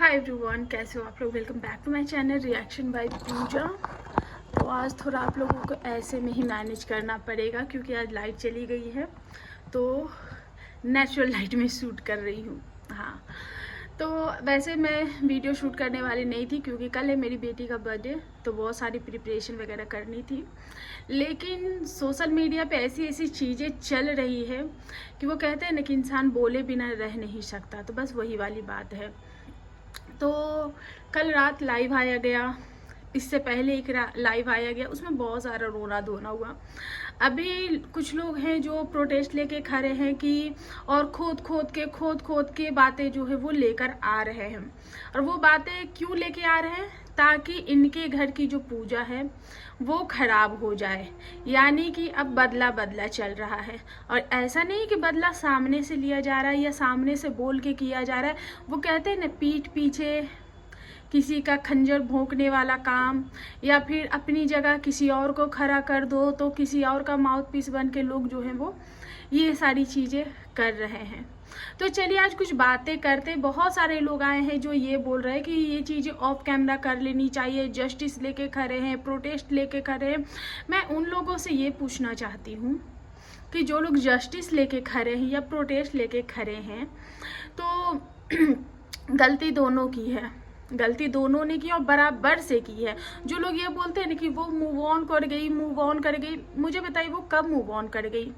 Hi everyone, कैसे हो आप लोग। Welcome back to my channel reaction by Pooja. तो आज थोड़ा आप लोगों को ऐसे में ही मैनेज करना पड़ेगा क्योंकि आज लाइट चली गई है, तो नेचुरल लाइट में शूट कर रही हूँ। हाँ, तो वैसे मैं वीडियो शूट करने वाली नहीं थी क्योंकि कल है मेरी बेटी का बर्थडे, तो बहुत सारी प्रिपरेशन वगैरह करनी थी। लेकिन सोशल मीडिया पे ऐसी ऐसी चीज़ें चल रही है कि वो कहते हैं ना कि इंसान बोले बिना रह नहीं सकता, तो बस वही वाली बात है। तो कल रात लाइव आया गया, इससे पहले एक लाइव आया गया, उसमें बहुत सारा रोना धोना हुआ। अभी कुछ लोग हैं जो प्रोटेस्ट लेके खड़े हैं कि और खोद खोद के बातें जो है वो लेकर आ रहे हैं। और वो बातें क्यों लेके आ रहे हैं? ताकि इनके घर की जो पूजा है वो खराब हो जाए। यानी कि अब बदला बदला चल रहा है, और ऐसा नहीं कि बदला सामने से लिया जा रहा है या सामने से बोल के किया जा रहा है। वो कहते हैं ना, पीठ पीछे किसी का खंजर भोंकने वाला काम, या फिर अपनी जगह किसी और को खड़ा कर दो तो किसी और का माउथ पीस बन के लोग जो हैं वो ये सारी चीज़ें कर रहे हैं। तो चलिए आज कुछ बातें करते। बहुत सारे लोग आए हैं जो ये बोल रहे हैं कि ये चीज़ें ऑफ कैमरा कर लेनी चाहिए, जस्टिस लेके खड़े हैं, प्रोटेस्ट लेके खड़े हैं। मैं उन लोगों से ये पूछना चाहती हूँ कि जो लोग जस्टिस लेके खड़े हैं या प्रोटेस्ट लेके खड़े हैं, तो गलती दोनों की है, गलती दोनों ने की और बराबर से की है। जो लोग ये बोलते हैं ना कि वो मूव ऑन कर गई, मुझे बताइए वो कब मूव ऑन कर गई?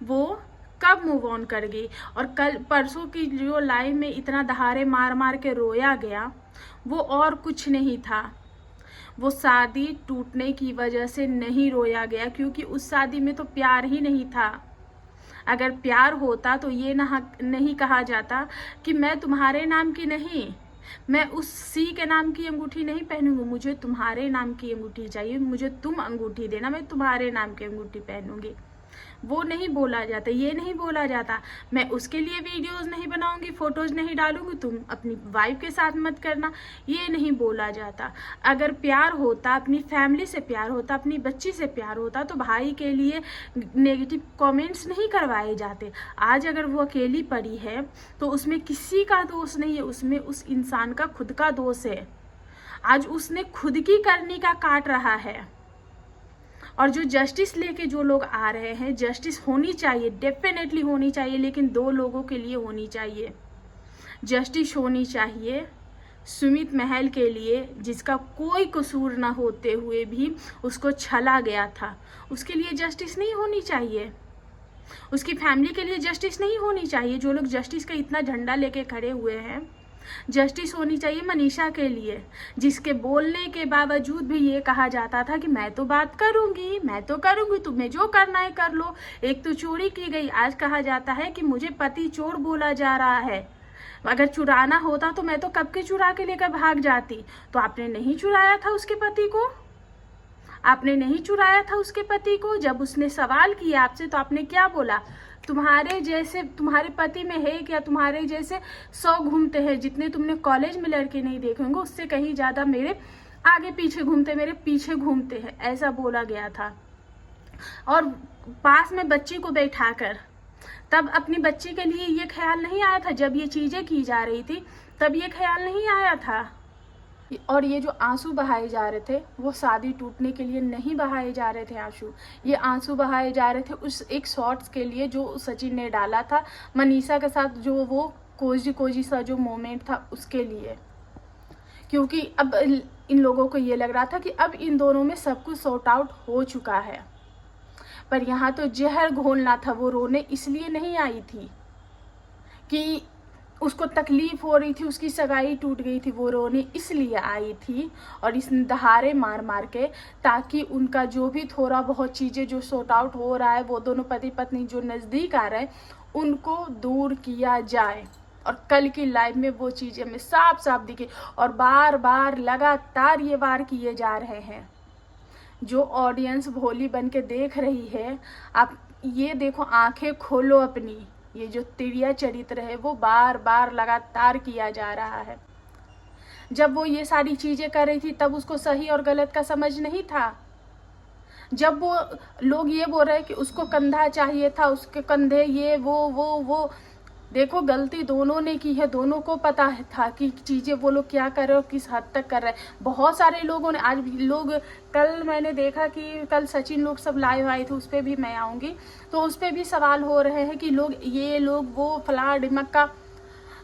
वो कब मूव ऑन कर गई? और कल परसों की जो लाइव में इतना दहाड़े मार मार के रोया गया, वो और कुछ नहीं था। वो शादी टूटने की वजह से नहीं रोया गया, क्योंकि उस शादी में तो प्यार ही नहीं था। अगर प्यार होता तो ये नहीं कहा जाता कि मैं तुम्हारे नाम की नहीं, मैं उस सी के नाम की अंगूठी नहीं पहनूंगी, मुझे तुम्हारे नाम की अंगूठी चाहिए, मुझे तुम अंगूठी देना, मैं तुम्हारे नाम की अंगूठी पहनूंगी। वो नहीं बोला जाता, ये नहीं बोला जाता। मैं उसके लिए वीडियोस नहीं बनाऊंगी, फोटोज नहीं डालूंगी, तुम अपनी वाइफ के साथ मत करना, ये नहीं बोला जाता। अगर प्यार होता, अपनी फैमिली से प्यार होता, अपनी बच्ची से प्यार होता, तो भाई के लिए नेगेटिव कमेंट्स नहीं करवाए जाते। आज अगर वो अकेली पड़ी है तो उसमें किसी का दोष नहीं है, उसमें उस इंसान का खुद का दोष है। आज उसने खुद की करनी का काट रहा है। और जो जस्टिस लेके जो लोग आ रहे हैं, जस्टिस होनी चाहिए, डेफिनेटली होनी चाहिए, लेकिन दो लोगों के लिए होनी चाहिए। जस्टिस होनी चाहिए सुमित महल के लिए, जिसका कोई कसूर ना होते हुए भी उसको छला गया था, उसके लिए जस्टिस नहीं होनी चाहिए। उसकी फैमिली के लिए जस्टिस नहीं होनी चाहिए। जो लोग जस्टिस का इतना झंडा लेके खड़े हुए हैं, जस्टिस होनी चाहिए मनीषा के लिए, जिसके बोलने के बावजूद भी ये कहा जाता था कि मैं तो बात करूंगी, मैं तो करूंगी, तुम्हें जो करना है कर लो। एक तो चोरी की गई, आज कहा जाता है कि मुझे पति चोर बोला जा रहा है। अगर चुराना होता तो मैं तो कब के चुरा के लेकर भाग जाती। तो आपने नहीं चुराया था उसके पति को, आपने नहीं चुराया था उसके पति को। जब उसने सवाल किया आपसे तो आपने क्या बोला? तुम्हारे जैसे, तुम्हारे पति में है क्या तुम्हारे जैसे 100 घूमते हैं, जितने तुमने कॉलेज में लड़के नहीं देखे होंगे उससे कहीं ज्यादा मेरे आगे पीछे घूमते, मेरे पीछे घूमते हैं, ऐसा बोला गया था। और पास में बच्ची को बैठाकर, तब अपनी बच्ची के लिए ये ख्याल नहीं आया था? जब ये चीजें की जा रही थी तब ये ख्याल नहीं आया था? और ये जो आंसू बहाए जा रहे थे वो शादी टूटने के लिए नहीं बहाए जा रहे थे आंसू, ये आंसू बहाए जा रहे थे उस एक शॉर्ट्स के लिए जो सचिन ने डाला था मनीषा के साथ, जो वो कोजी सा जो मोमेंट था उसके लिए। क्योंकि अब इन लोगों को ये लग रहा था कि अब इन दोनों में सब कुछ सॉर्ट आउट हो चुका है, पर यहाँ तो जहर घोलना था। वो रोने इसलिए नहीं आई थी कि उसको तकलीफ हो रही थी, उसकी सगाई टूट गई थी, वो रोने इसलिए आई थी। और इस दहाड़े मार मार के, ताकि उनका जो भी थोड़ा बहुत चीज़ें जो सॉर्ट आउट हो रहा है, वो दोनों पति पत्नी जो नज़दीक आ रहे हैं उनको दूर किया जाए। और कल की लाइव में वो चीज़ें हमें साफ साफ दिखी, और बार बार लगातार ये वार किए जा रहे हैं। जो ऑडियंस भोली बन के देख रही है, आप ये देखो, आंखें खोलो अपनी। ये जो तिरिया चरित्र है वो बार बार लगातार किया जा रहा है। जब वो ये सारी चीजें कर रही थी तब उसको सही और गलत का समझ नहीं था। जब वो लोग ये बोल रहे कि उसको कंधा चाहिए था, उसके कंधे ये वो देखो गलती दोनों ने की है, दोनों को पता था कि चीज़ें वो लोग क्या कर रहे हो, किस हद तक कर रहे हैं। बहुत सारे लोगों ने आज भी लोग, कल मैंने देखा कि कल सचिन लोग सब लाइव आए थे, उस पर भी मैं आऊँगी, तो उस पर भी सवाल हो रहे हैं कि लोग ये लोग वो फला डिमक्का,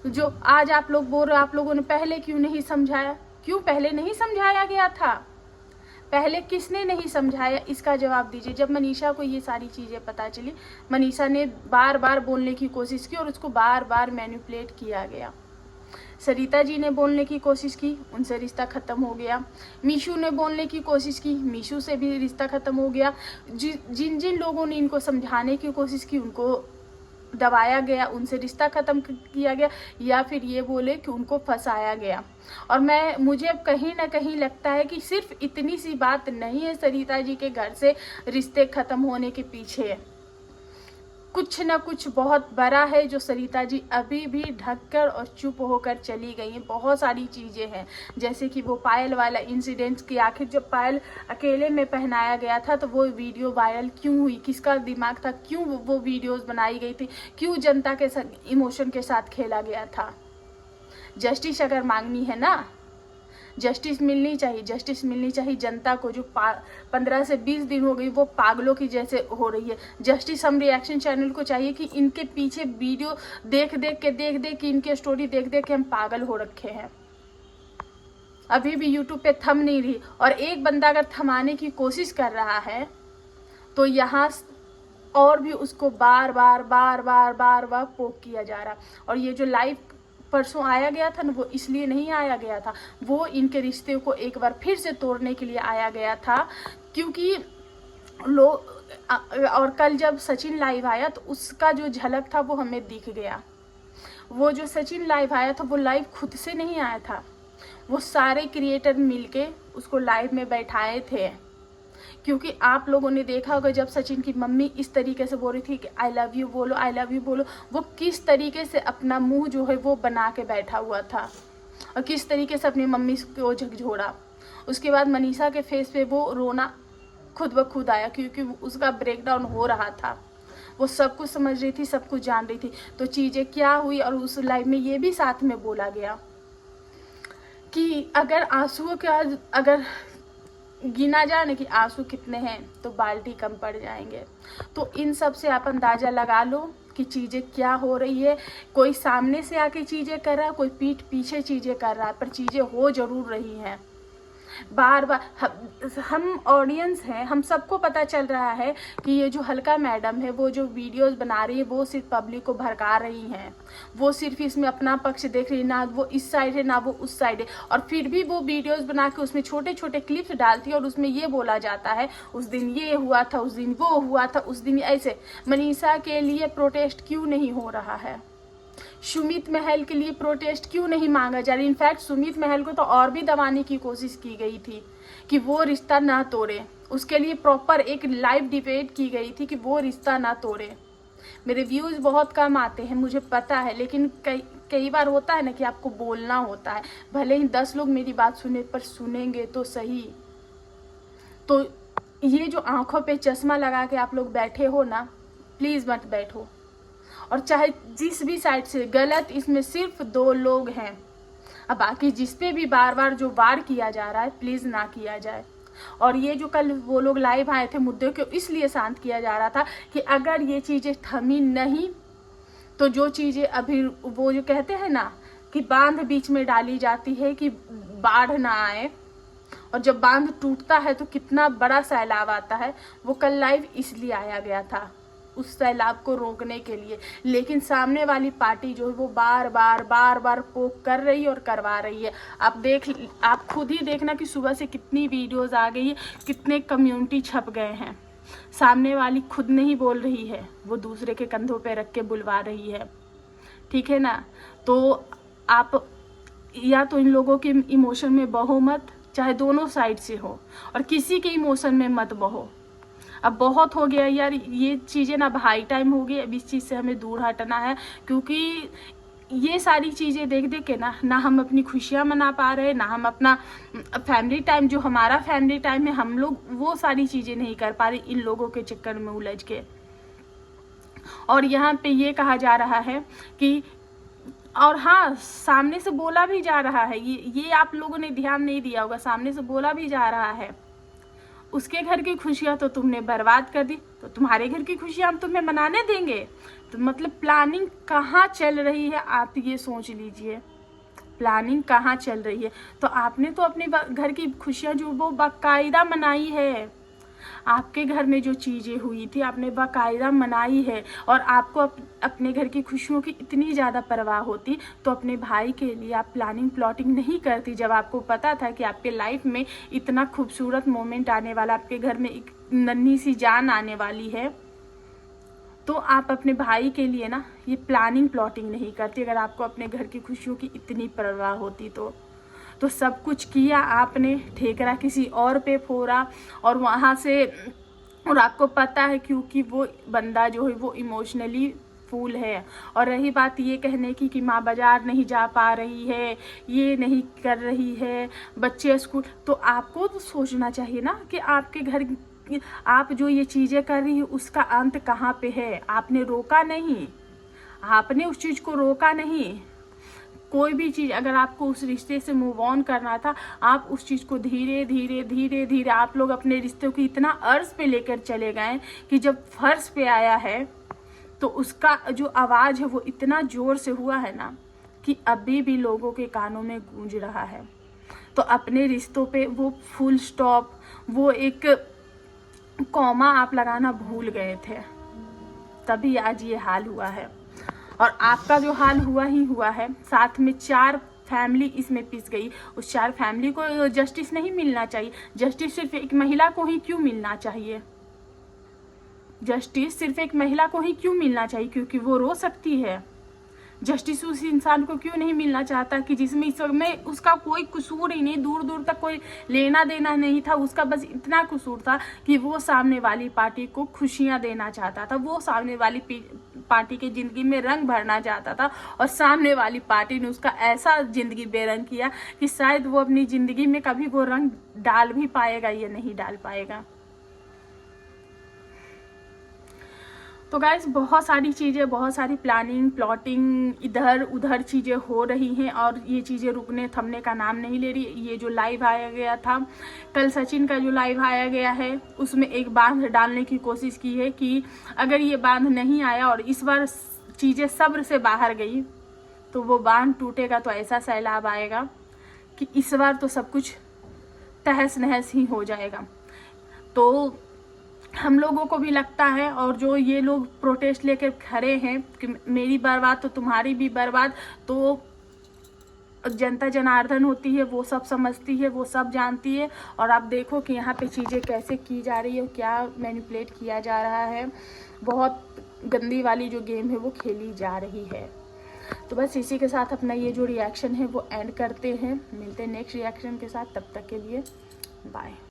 जो आज आप लोग बोल रहे हो आप लोगों ने पहले क्यों नहीं समझाया। क्यों पहले नहीं समझाया गया था? पहले किसने नहीं समझाया, इसका जवाब दीजिए। जब मनीषा को ये सारी चीज़ें पता चली, मनीषा ने बार बार बोलने की कोशिश की और उसको बार बार मैनिपुलेट किया गया। सरिता जी ने बोलने की कोशिश की, उनसे रिश्ता ख़त्म हो गया। मीशू ने बोलने की कोशिश की, मीशू से भी रिश्ता ख़त्म हो गया। जिन जिन लोगों ने इनको समझाने की कोशिश की उनको दबाया गया, उनसे रिश्ता ख़त्म किया गया, या फिर ये बोले कि उनको फंसाया गया। और मुझे अब कहीं ना कहीं लगता है कि सिर्फ इतनी सी बात नहीं है सरिता जी के घर से रिश्ते ख़त्म होने के पीछे कुछ ना कुछ बहुत बड़ा है, जो सरिता जी अभी भी ढककर और चुप होकर चली गई हैं। बहुत सारी चीज़ें हैं, जैसे कि वो पायल वाला इंसिडेंट की आखिर जब पायल अकेले में पहनाया गया था तो वो वीडियो वायरल क्यों हुई, किसका दिमाग था, क्यों वो वीडियोस बनाई गई थी, क्यों जनता के इमोशन के साथ खेला गया था। जस्टिस अगर मांगनी है ना, जस्टिस मिलनी चाहिए, जस्टिस मिलनी चाहिए जनता को, जो 15 से 20 दिन हो गई वो पागलों की जैसे हो रही है। जस्टिस हम रिएक्शन चैनल को चाहिए कि इनके पीछे वीडियो देख देख के इनके स्टोरी देख देख के हम पागल हो रखे हैं। अभी भी यूट्यूब पे थम नहीं रही, और एक बंदा अगर थमाने की कोशिश कर रहा है तो यहाँ और भी उसको बार बार पोक किया जा रहा। और ये जो लाइव परसों आया गया था ना, वो इसलिए नहीं आया गया था, वो इनके रिश्ते को एक बार फिर से तोड़ने के लिए आया गया था। क्योंकि और कल जब सचिन लाइव आया तो उसका जो झलक था वो हमें दिख गया। वो जो सचिन लाइव आया था वो लाइव खुद से नहीं आया था, वो सारे क्रिएटर मिलके उसको लाइव में बैठाए थे। क्योंकि आप लोगों ने देखा होगा जब सचिन की मम्मी इस तरीके से बोल रही थी कि आई लव यू बोलो, आई लव यू बोलो, वो किस तरीके से अपना मुंह जो है वो बना के बैठा हुआ था और किस तरीके से अपनी मम्मी को झकझोड़ा। उसके बाद मनीषा के फेस पे वो रोना खुद ब खुद आया, क्योंकि उसका ब्रेकडाउन हो रहा था। वो सब कुछ समझ रही थी, सब कुछ जान रही थी। तो चीज़ें क्या हुई, और उस लाइव में ये भी साथ में बोला गया कि अगर आंसुओं का अगर गिना जाए ना कि आंसू कितने हैं तो बाल्टी कम पड़ जाएंगे। तो इन सब से आप अंदाज़ा लगा लो कि चीज़ें क्या हो रही है। कोई सामने से आके चीज़ें कर रहा है, कोई पीठ पीछे चीज़ें कर रहा है, पर चीज़ें हो जरूर रही हैं। बार बार हम ऑडियंस हैं, हम सबको पता चल रहा है कि ये जो हल्का मैडम है वो जो वीडियोस बना रही है वो सिर्फ पब्लिक को भड़का रही हैं। वो सिर्फ इसमें अपना पक्ष देख रही है, ना वो इस साइड है ना वो उस साइड है। और फिर भी वो वीडियोस बना के उसमें छोटे छोटे क्लिप्स डालती है और उसमें ये बोला जाता है उस दिन ये हुआ था, उस दिन वो हुआ था, उस दिन ऐसे। मनीषा के लिए प्रोटेस्ट क्यों नहीं हो रहा है? सुमित महल के लिए प्रोटेस्ट क्यों नहीं मांगा जा रहा? इनफैक्ट सुमित महल को तो और भी दबाने की कोशिश की गई थी कि वो रिश्ता ना तोड़े। उसके लिए प्रॉपर एक लाइव डिबेट की गई थी कि वो रिश्ता ना तोड़े। मेरे व्यूज बहुत कम आते हैं मुझे पता है, लेकिन कई बार होता है ना कि आपको बोलना होता है। भले ही 10 लोग मेरी बात सुने, पर सुनेंगे तो सही। तो ये जो आंखों पे चश्मा लगा के आप लोग बैठे हो ना, प्लीज मत बैठो। और चाहे जिस भी साइड से, गलत इसमें सिर्फ 2 लोग हैं। अब बाकी जिस पे भी बार बार जो वार किया जा रहा है प्लीज ना किया जाए। और ये जो कल वो लोग लाइव आए थे, मुद्दे को इसलिए शांत किया जा रहा था कि अगर ये चीजें थमी नहीं तो जो चीजें अभी वो जो कहते हैं ना कि बांध बीच में डाली जाती है कि बाढ़ ना आए, और जब बांध टूटता है तो कितना बड़ा सैलाब आता है। वो कल लाइव इसलिए आया गया था, उस सैलाब को रोकने के लिए। लेकिन सामने वाली पार्टी जो है वो बार बार पोक कर रही है और करवा रही है। आप खुद ही देखना कि सुबह से कितनी वीडियोस आ गई है, कितने कम्युनिटी छप गए हैं। सामने वाली खुद नहीं बोल रही है, वो दूसरे के कंधों पे रख के बुलवा रही है। ठीक है ना? तो आप या तो इन लोगों के इमोशन में बहो मत, चाहे दोनों साइड से हो, और किसी के इमोशन में मत बहो। अब बहुत हो गया यार, ये चीज़ें ना हाई टाइम हो गई। अब इस चीज़ से हमें दूर हटना है, क्योंकि ये सारी चीज़ें देख देख के ना हम अपनी खुशियाँ मना पा रहे, ना हम अपना फैमिली टाइम, जो हमारा फैमिली टाइम है, हम लोग वो सारी चीज़ें नहीं कर पा रहे इन लोगों के चक्कर में उलझ के। और यहाँ पे ये कहा जा रहा है कि, और हाँ, सामने से बोला भी जा रहा है, ये आप लोगों ने ध्यान नहीं दिया होगा, सामने से बोला भी जा रहा है उसके घर की खुशियाँ तो तुमने बर्बाद कर दी, तो तुम्हारे घर की खुशियाँ हम तुम्हें मनाने देंगे। तो मतलब प्लानिंग कहाँ चल रही है, आप ये सोच लीजिए, प्लानिंग कहाँ चल रही है। तो आपने तो अपने घर की खुशियाँ जो वो बाकायदा मनाई है, आपके घर में जो चीज़ें हुई थी आपने बाकायदा मनाई है। और आपको अपने घर की खुशियों की इतनी ज़्यादा परवाह होती तो अपने भाई के लिए आप प्लानिंग प्लॉटिंग नहीं करती, जब आपको पता था कि आपके लाइफ में इतना खूबसूरत मोमेंट आने वाला, आपके घर में एक नन्ही सी जान आने वाली है। तो आप अपने भाई के लिए ना ये प्लानिंग प्लॉटिंग नहीं करती। अगर आपको अपने घर की खुशियों की इतनी परवाह होती तो सब कुछ किया आपने, ठेकरा किसी और पे फोड़ा, और वहाँ से, और आपको पता है क्योंकि वो बंदा जो है वो इमोशनली फूल है। और रही बात ये कहने की कि माँ बाजार नहीं जा पा रही है, ये नहीं कर रही है, बच्चे स्कूल, तो आपको तो सोचना चाहिए ना कि आपके घर आप जो ये चीज़ें कर रही है उसका अंत कहाँ पे है। आपने रोका नहीं, आपने उस चीज़ को रोका नहीं। कोई भी चीज़ अगर आपको उस रिश्ते से मूव ऑन करना था, आप उस चीज़ को धीरे धीरे धीरे धीरे आप लोग अपने रिश्ते को इतना अर्ज पे लेकर चले गए कि जब फर्श पे आया है तो उसका जो आवाज़ है वो इतना ज़ोर से हुआ है ना कि अभी भी लोगों के कानों में गूंज रहा है। तो अपने रिश्तों पे वो फुल स्टॉप, वो एक कॉमा आप लगाना भूल गए थे, तभी आज ये हाल हुआ है। और आपका जो हाल हुआ ही हुआ है, साथ में 4 फैमिली इसमें पिस गई। उस 4 फैमिली को जस्टिस नहीं मिलना चाहिए। जस्टिस सिर्फ एक महिला को ही क्यों मिलना चाहिए? जस्टिस सिर्फ एक महिला को ही क्यों मिलना चाहिए? क्योंकि वो रो सकती है। जस्टिस उस इंसान को क्यों नहीं मिलना चाहता कि जिसमें इस वक्त में उसका कोई कसूर ही नहीं, दूर दूर तक कोई लेना देना नहीं था, उसका बस इतना कसूर था कि वो सामने वाली पार्टी को खुशियां देना चाहता था, वो सामने वाली पार्टी की जिंदगी में रंग भरना चाहता था, और सामने वाली पार्टी ने उसका ऐसा जिंदगी बेरंग किया कि शायद वो अपनी जिंदगी में कभी वो रंग डाल भी पाएगा या नहीं डाल पाएगा। तो गाइस, बहुत सारी चीज़ें, बहुत सारी प्लानिंग प्लॉटिंग इधर उधर चीज़ें हो रही हैं, और ये चीज़ें रुकने थमने का नाम नहीं ले रही। ये जो लाइव आया गया था कल, सचिन का जो लाइव आया गया है, उसमें एक बांध डालने की कोशिश की है कि अगर ये बांध नहीं आया और इस बार चीज़ें सब्र से बाहर गई तो वो बांध टूटेगा तो ऐसा सैलाब आएगा कि इस बार तो सब कुछ तहस नहस ही हो जाएगा। तो हम लोगों को भी लगता है, और जो ये लोग प्रोटेस्ट लेकर खड़े हैं कि मेरी बर्बाद तो तुम्हारी भी बर्बाद, तो जनता जनार्दन होती है, वो सब समझती है, वो सब जानती है। और आप देखो कि यहाँ पे चीज़ें कैसे की जा रही है, क्या मैनिपुलेट किया जा रहा है, बहुत गंदी वाली जो गेम है वो खेली जा रही है। तो बस इसी के साथ अपना ये जो रिएक्शन है वो एंड करते हैं। मिलते हैं नेक्स्ट रिएक्शन के साथ, तब तक के लिए बाय।